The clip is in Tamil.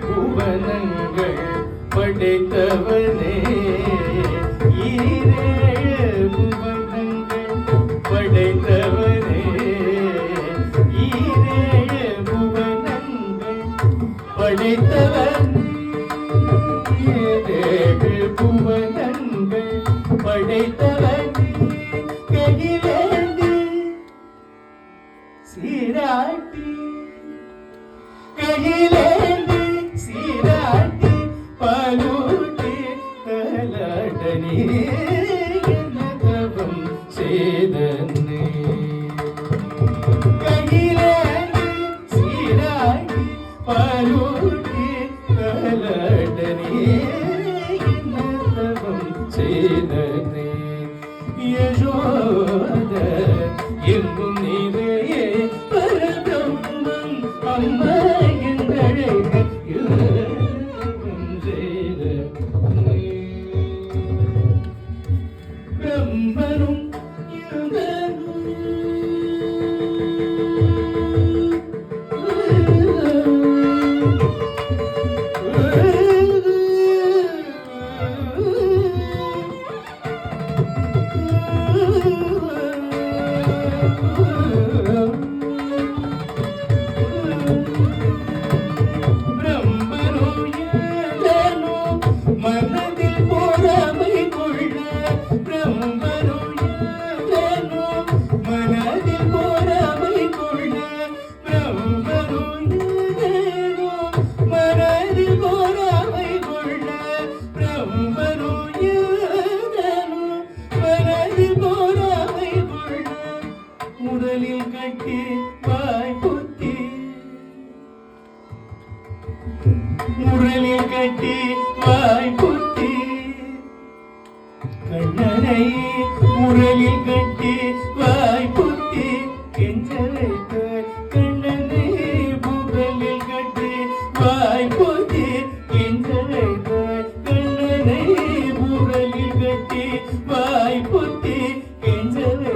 புவனங்கள் படைத்தவனே ஈரேழு புவனங்கள் படைத்தவனே ஈரேழு புவனங்கள் படைத்தவனே ஈரேழு புவனங்கள் படைத்தவனே கையிலேந்தி சீராட்டி கையிலேந்தி சீராட்டி பாலூட்டி கலாடனே தவம் செய்தனே கையிலேந்தி சீராட்டி பாலூட்டி கலாடனே தவம் செய்தனே யசோத எங்கும் நீரையே பரதம்மன் அம்மா பிரம்மனும் மனதில் போராமை கொள்ள பிரம்மனும் மனதில் போராமை கொள்ள பிரம்மனும் மனதில் போராமை கொள்ள பிரம்மனும் மனதில் போராமை கொள்ள முதலில் கட்டி வாய் புத்தி முரலில் கட்டி வாய் புத்தி கண்ணனை முரலில் கட்டி வாய் புத்தி கெஞ்சலை கண்ணனை முரலில் கட்டி வாய் புத்தி கெஞ்சலை கண்ணனை முரலில் கட்டி வாய் புத்தி கெஞ்சலை